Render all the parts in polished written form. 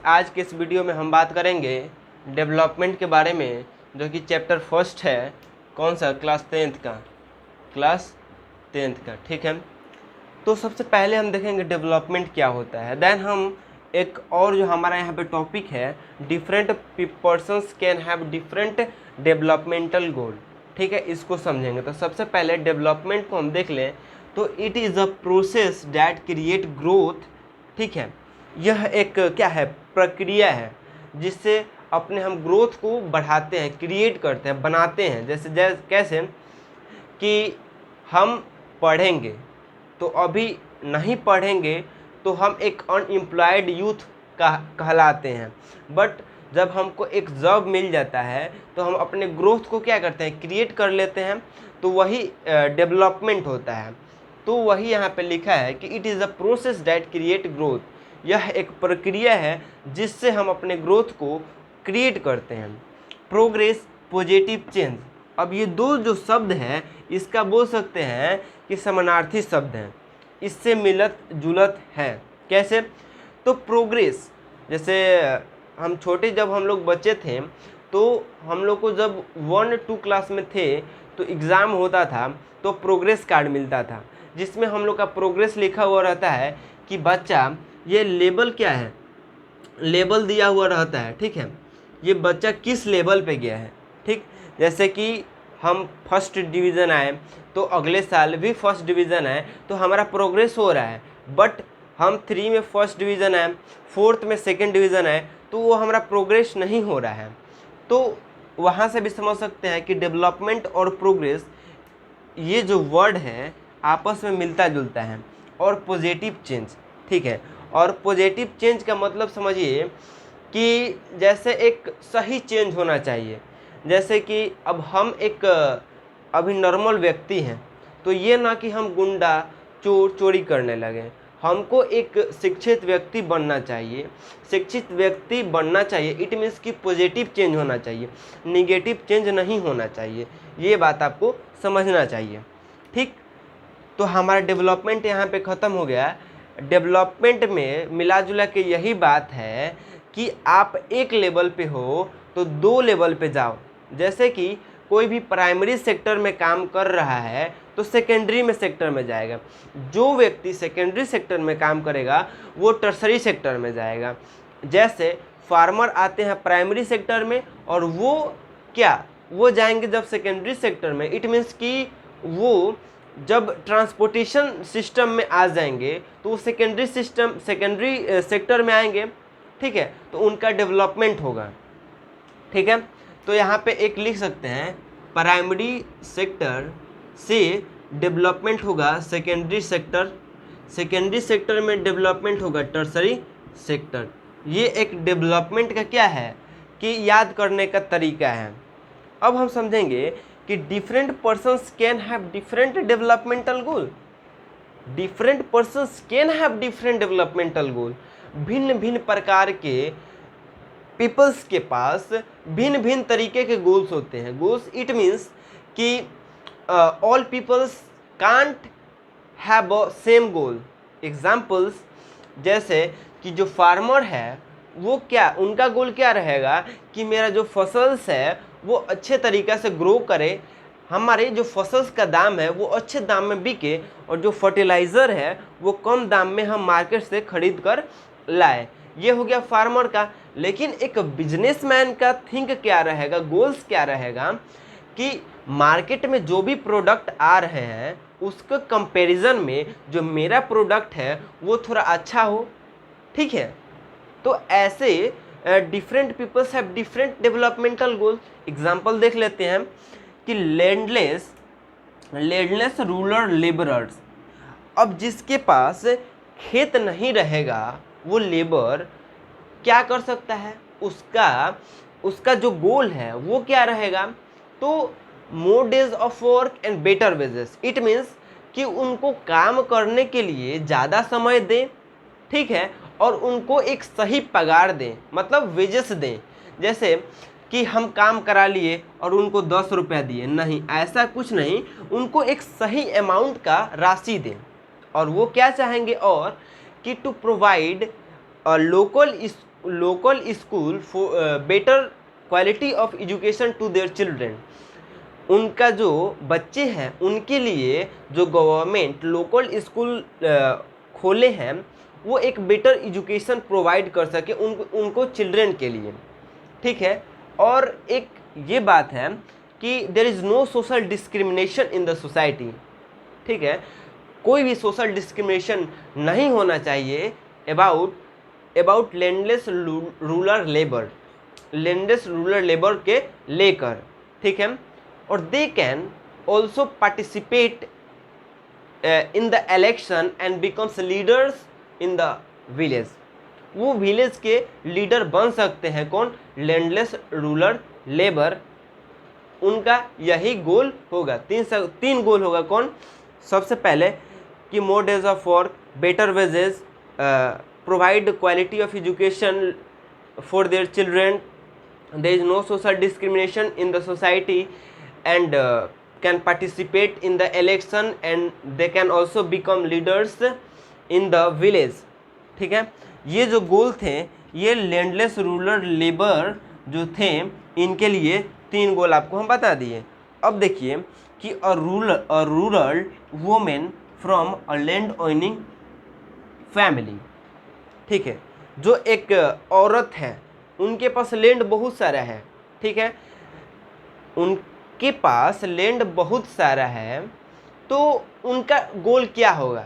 आज के इस वीडियो में हम बात करेंगे डेवलपमेंट के बारे में, जो कि चैप्टर फर्स्ट है। कौन सा? क्लास टेंथ का। ठीक है, तो सबसे पहले हम देखेंगे डेवलपमेंट क्या होता है। देन हम एक और जो हमारा यहाँ पे टॉपिक है, different persons can have different developmental goal. ठीक है, इसको समझेंगे। तो सबसे पहले डेवलपमेंट को हम देख लें तो it is a process that create growth. ठीक है, यह एक क्या है? प्रक्रिया है जिससे अपने हम ग्रोथ को बढ़ाते हैं, क्रिएट करते हैं, बनाते हैं। जैसे कैसे कि हम पढ़ेंगे तो अभी नहीं पढ़ेंगे तो हम एक अनएम्प्लॉयड यूथ कहलाते हैं, बट जब हमको एक जॉब मिल जाता है तो हम अपने ग्रोथ को क्या करते हैं? क्रिएट कर लेते हैं। तो वही डेवलपमेंट होता है। तो वही यहाँ पे लिखा है कि it is a process that create growth. यह एक प्रक्रिया है जिससे हम अपने ग्रोथ को क्रिएट करते हैं। Progress, positive change. अब ये दो जो शब्द हैं इसका बोल सकते हैं कि समानार्थी शब्द हैं, इससे मिलत जुलत है। कैसे? तो प्रोग्रेस, जैसे जब हम लोग बच्चे थे तो हम लोग को जब 1-2 क्लास में थे तो एग्ज़ाम होता था तो प्रोग्रेस कार्ड मिलता था, जिसमें हम लोग का प्रोग्रेस लिखा हुआ रहता है कि बच्चा, ये लेवल क्या है? लेवल दिया हुआ रहता है। ठीक है, ये बच्चा किस लेवल पे गया है। ठीक, जैसे कि हम फर्स्ट डिवीज़न आए तो अगले साल भी फर्स्ट डिवीज़न आए तो हमारा प्रोग्रेस हो रहा है। बट हम 3 में फर्स्ट डिवीज़न आए, 4th में सेकंड डिवीज़न आए तो वो हमारा प्रोग्रेस नहीं हो रहा है। तो वहाँ से भी समझ सकते हैं कि डेवलपमेंट और प्रोग्रेस, ये जो वर्ड है आपस में मिलता जुलता है। और पॉजिटिव चेंज, ठीक है, और पॉजिटिव चेंज का मतलब समझिए कि जैसे एक सही चेंज होना चाहिए। जैसे कि अब हम एक अभी नॉर्मल व्यक्ति हैं तो ये ना कि हम गुंडा चोरी करने लगे। हमको एक शिक्षित व्यक्ति बनना चाहिए। शिक्षित व्यक्ति बनना चाहिए इट मीन्स कि पॉजिटिव चेंज होना चाहिए, निगेटिव चेंज नहीं होना चाहिए। ये बात आपको समझना चाहिए। ठीक, तो हमारा डेवलपमेंट यहाँ पे ख़त्म हो गया। डेवलपमेंट में मिला जुला के यही बात है कि आप एक लेवल पे हो तो 2 लेवल पे जाओ। जैसे कि कोई भी प्राइमरी सेक्टर में काम कर रहा है तो सेकेंडरी में सेक्टर में जाएगा। जो व्यक्ति सेकेंडरी सेक्टर में काम करेगा वो टर्सरी सेक्टर में जाएगा। जैसे फार्मर आते हैं प्राइमरी सेक्टर में और वो जाएंगे जब सेकेंडरी सेक्टर में। इट मीन्स कि वो जब ट्रांसपोर्टेशन सिस्टम में आ जाएंगे तो वो सेकेंडरी सेक्टर में आएंगे। ठीक है, तो उनका डेवलपमेंट होगा। ठीक है, तो यहाँ पे एक लिख सकते हैं, प्राइमरी सेक्टर से डेवलपमेंट होगा सेकेंडरी सेक्टर में डेवलपमेंट होगा टर्सरी सेक्टर। ये एक डेवलपमेंट का क्या है कि याद करने का तरीका है। अब हम समझेंगे कि different persons can have different developmental goal. Different persons can have different developmental goal. भिन्न भिन्न प्रकार के पीपल्स के पास भिन्न भिन्न तरीके के गोल्स होते हैं। गोल्स इट मीन्स कि all peoples can't have a same goal. Examples, जैसे कि जो फार्मर है वो उनका गोल क्या रहेगा कि मेरा जो फसल्स है वो अच्छे तरीक़े से ग्रो करे, हमारे जो फसल्स का दाम है वो अच्छे दाम में बिके, और जो फर्टिलाइज़र है वो कम दाम में हम मार्केट से ख़रीद कर लाए। ये हो गया फार्मर का। लेकिन एक बिजनेसमैन का थिंक क्या रहेगा, गोल्स क्या रहेगा कि मार्केट में जो भी प्रोडक्ट आ रहे हैं उसके कंपैरिजन में जो मेरा प्रोडक्ट है वो थोड़ा अच्छा हो। ठीक है, तो ऐसे different peoples have different developmental goals. Example देख लेते हैं कि लैंडलेस रूरल लेबरर्स। अब जिसके पास खेत नहीं रहेगा वो लेबर क्या कर सकता है? उसका जो गोल है वो क्या रहेगा? तो मोर days of work and better wages. It means कि उनको काम करने के लिए ज़्यादा समय दें। ठीक है, और उनको एक सही पगार दें, मतलब वेजेस दें। जैसे कि हम काम करा लिए और उनको 10 रुपया दिए, नहीं, ऐसा कुछ नहीं। उनको एक सही अमाउंट का राशि दें। और वो क्या चाहेंगे और कि to provide local local school for better quality of education to their children. उनका जो बच्चे हैं उनके लिए जो गवर्नमेंट लोकल स्कूल खोले हैं वो एक बेटर एजुकेशन प्रोवाइड कर सके उनको चिल्ड्रेन के लिए, ठीक है। और एक ये बात है कि there is no social discrimination in the society, ठीक है। कोई भी सोशल डिस्क्रिमिनेशन नहीं होना चाहिए अबाउट लैंडलेस रूरल लेबर के लेकर, ठीक है। और they can also participate in the election and becomes leaders in the village. वो विलेज के लीडर बन सकते हैं, कौन? Landless rural labour. उनका यही गोल होगा, तीन गोल होगा। कौन? सबसे पहले कि more days of work, better wages, provide quality of education for their children, there is no social discrimination in the society and can participate in the election and they can also become leaders in the village, ठीक है। ये जो गोल थे ये landless rural labour जो थे इनके लिए 3 गोल आपको हम बता दिए। अब देखिए कि a rural women from a land owning family, ठीक है। जो एक औरत है उनके पास लैंड बहुत सारा है, ठीक है। उनके पास लैंड बहुत सारा है तो उनका गोल क्या होगा?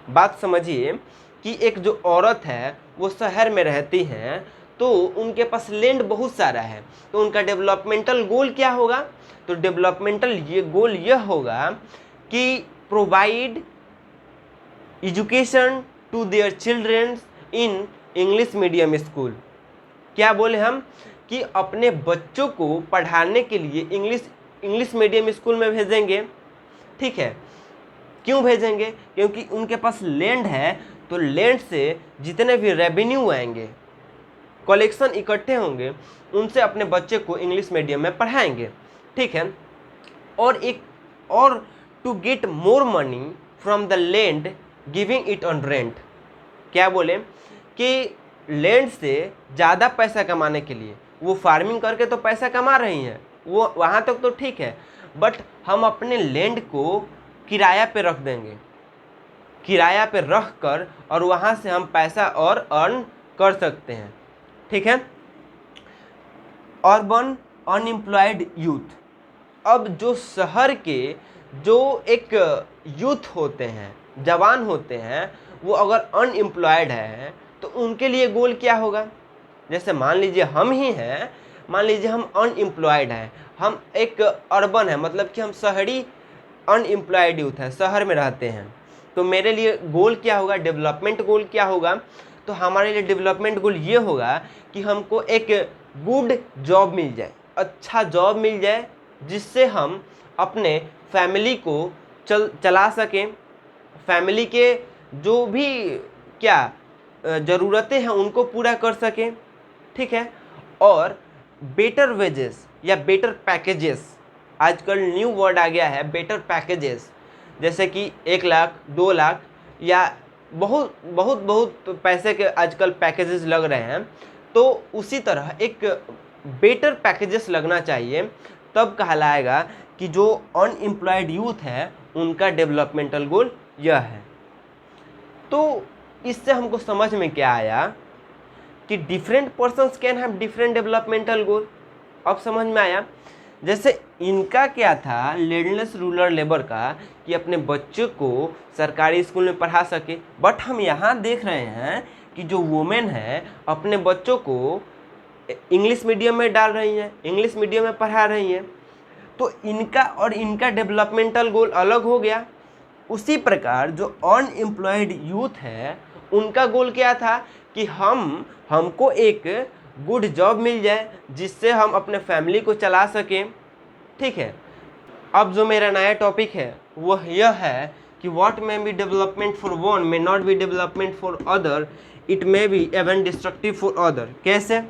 बात समझिए कि एक जो औरत है वो शहर में रहती हैं तो उनके पास लैंड बहुत सारा है, तो उनका डेवलपमेंटल गोल क्या होगा? तो डेवलपमेंटल ये गोल यह होगा कि provide education to their children in English medium school. क्या बोले हम? कि अपने बच्चों को पढ़ाने के लिए इंग्लिश मीडियम स्कूल में भेजेंगे, ठीक है। क्यों भेजेंगे? क्योंकि उनके पास लैंड है, तो लैंड से जितने भी रेवेन्यू आएंगे, कलेक्शन इकट्ठे होंगे, उनसे अपने बच्चे को इंग्लिश मीडियम में पढ़ाएंगे, ठीक है। और to get more money from the land giving it on rent. क्या बोले कि लैंड से ज़्यादा पैसा कमाने के लिए, वो फार्मिंग करके तो पैसा कमा रही हैं, वो वहाँ तक तो ठीक है, बट हम अपने लैंड को किराया पे रख देंगे, किराया पे रख कर और वहाँ से हम पैसा और अर्न कर सकते हैं, ठीक है। Urban unemployed youth. अब जो शहर के जो एक यूथ होते हैं, जवान होते हैं, वो अगर अनएम्प्लॉयड है तो उनके लिए गोल क्या होगा? जैसे मान लीजिए हम ही हैं, मान लीजिए हम अनएम्प्लॉयड हैं, हम एक अर्बन है, मतलब कि हम शहरी अनएम्प्लॉयड यूथ है, शहर में रहते हैं, तो मेरे लिए गोल क्या होगा? डेवलपमेंट गोल क्या होगा? तो हमारे लिए डेवलपमेंट गोल ये होगा कि हमको एक गुड जॉब मिल जाए, अच्छा जॉब मिल जाए, जिससे हम अपने फैमिली को चला सकें, फैमिली के जो भी क्या ज़रूरतें हैं उनको पूरा कर सकें, ठीक है। और बेटर वेजेस या बेटर पैकेजेस, आजकल न्यू वर्ड आ गया है बेटर पैकेजेस, जैसे कि 1 लाख 2 लाख या बहुत बहुत बहुत पैसे के आजकल पैकेजेस लग रहे हैं, तो उसी तरह एक बेटर पैकेजेस लगना चाहिए, तब कहलाएगा कि जो अनएम्प्लॉयड यूथ है उनका डेवलपमेंटल गोल यह है। तो इससे हमको समझ में क्या आया कि different persons can have different developmental goal. अब समझ में आया। जैसे इनका क्या था लैंडलेस रूरल लेबर का कि अपने बच्चों को सरकारी स्कूल में पढ़ा सके, बट हम यहाँ देख रहे हैं कि जो वुमेन है अपने बच्चों को इंग्लिश मीडियम में डाल रही हैं, इंग्लिश मीडियम में पढ़ा रही हैं, तो इनका और इनका डेवलपमेंटल गोल अलग हो गया। उसी प्रकार जो अनएम्प्लॉयड यूथ है उनका गोल क्या था कि हमको एक गुड जॉब मिल जाए जिससे हम अपने फैमिली को चला सकें, ठीक है। अब जो मेरा नया टॉपिक है वह यह है कि what may be development for one may not be development for other, it may be even destructive for other. कैसे?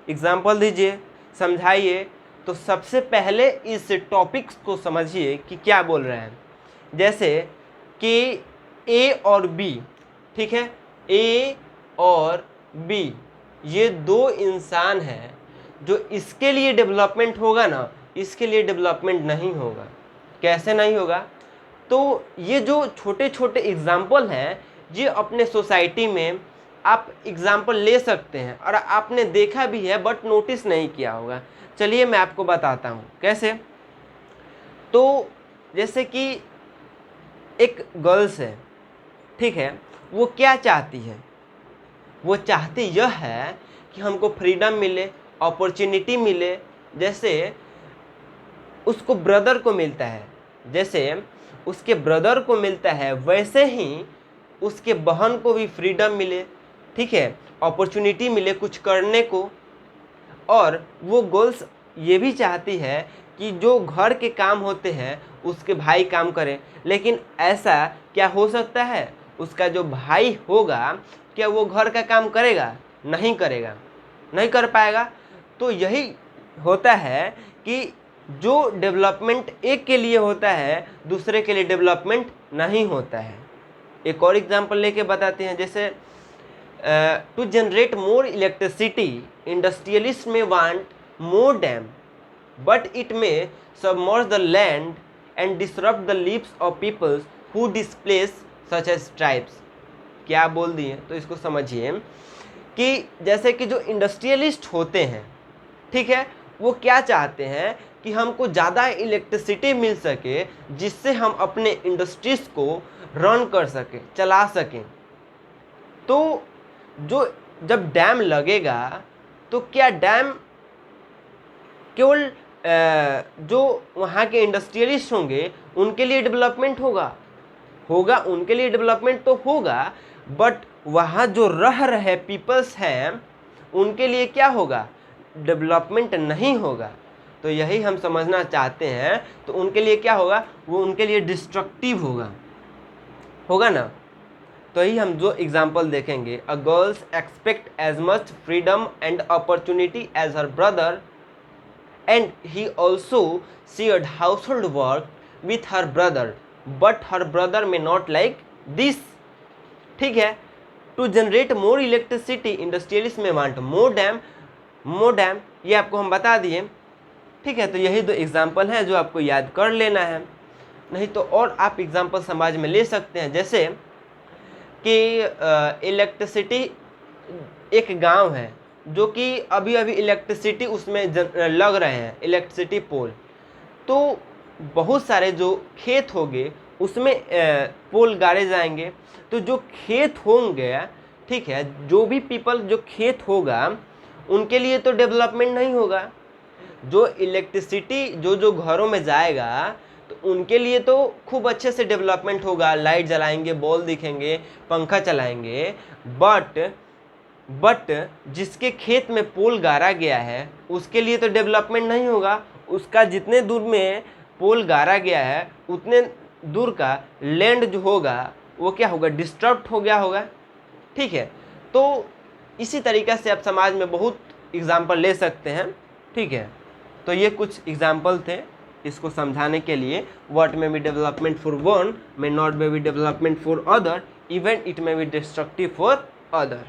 एग्जाम्पल दीजिए, समझाइए। तो सबसे पहले इस टॉपिक्स को समझिए कि क्या बोल रहे हैं। जैसे कि ए और बी, ठीक है, ए और बी, ये दो इंसान हैं, जो इसके लिए डेवलपमेंट होगा ना, इसके लिए डेवलपमेंट नहीं होगा। कैसे नहीं होगा? तो ये जो छोटे छोटे एग्जाम्पल हैं, ये अपने सोसाइटी में आप एग्जाम्पल ले सकते हैं और आपने देखा भी है बट नोटिस नहीं किया होगा। चलिए मैं आपको बताता हूँ कैसे। तो जैसे कि एक गर्ल्स है, ठीक है, वो क्या चाहती है? वो चाहती यह है कि हमको फ्रीडम मिले, अपॉर्चुनिटी मिले, जैसे उसको ब्रदर को मिलता है, जैसे उसके ब्रदर को मिलता है वैसे ही उसके बहन को भी फ्रीडम मिले, ठीक है, अपॉर्चुनिटी मिले कुछ करने को। और वो गर्ल्स ये भी चाहती है कि जो घर के काम होते हैं उसके भाई काम करें, लेकिन ऐसा क्या हो सकता है? उसका जो भाई होगा क्या वो घर का काम करेगा? नहीं करेगा, नहीं कर पाएगा। तो यही होता है कि जो डेवलपमेंट एक के लिए होता है दूसरे के लिए डेवलपमेंट नहीं होता है। एक और एग्जांपल लेके बताते हैं, जैसे to generate more electricity industrialist may want more dam but it may submerge the land and disrupt the lives of peoples who displace such as tribes. क्या बोल दिए? तो इसको समझिए कि जैसे कि जो इंडस्ट्रियलिस्ट होते हैं, ठीक है, वो क्या चाहते हैं कि हमको ज़्यादा इलेक्ट्रिसिटी मिल सके जिससे हम अपने इंडस्ट्रीज को रन कर सकें, चला सकें। तो जो जब डैम लगेगा तो क्या डैम केवल जो वहाँ के इंडस्ट्रियलिस्ट होंगे उनके लिए डेवलपमेंट होगा, उनके लिए डेवलपमेंट तो होगा, बट वहाँ जो रह रहे पीपल्स हैं उनके लिए क्या होगा? डेवलपमेंट नहीं होगा। तो यही हम समझना चाहते हैं। तो उनके लिए क्या होगा? वो उनके लिए डिस्ट्रक्टिव होगा ना। तो यही हम जो एग्जाम्पल देखेंगे, a girls expect as much freedom and opportunity as her brother and he also shared household work with her brother but her brother may not like this, ठीक है। To generate more electricity industrialist may want more dam, ये आपको हम बता दिए, ठीक है। तो यही दो एग्जाम्पल हैं जो आपको याद कर लेना है, नहीं तो और आप एग्जाम्पल समाज में ले सकते हैं। जैसे कि इलेक्ट्रिसिटी, एक गांव है जो कि अभी अभी इलेक्ट्रिसिटी उसमें लग रहे हैं, इलेक्ट्रिसिटी पोल। तो बहुत सारे जो खेत होंगे उसमें पोल गाड़े जाएंगे। तो जो खेत होंगे, ठीक है, जो भी पीपल जो खेत होगा उनके लिए तो डेवलपमेंट नहीं होगा। जो इलेक्ट्रिसिटी जो घरों में जाएगा तो उनके लिए तो खूब अच्छे से डेवलपमेंट होगा, लाइट जलाएंगे, बॉल दिखेंगे, पंखा चलाएंगे। बट जिसके खेत में पोल गाड़ा गया है उसके लिए तो डेवलपमेंट नहीं होगा। उसका जितने दूर में पोल गाड़ा गया है उतने दूर का लैंड जो होगा वो क्या होगा? डिस्टर्ब हो गया होगा, ठीक है। तो इसी तरीक़े से आप समाज में बहुत एग्जाम्पल ले सकते हैं, ठीक है। तो ये कुछ एग्जाम्पल थे इसको समझाने के लिए। What may be development for one may not may be development for other, even it may be destructive for other.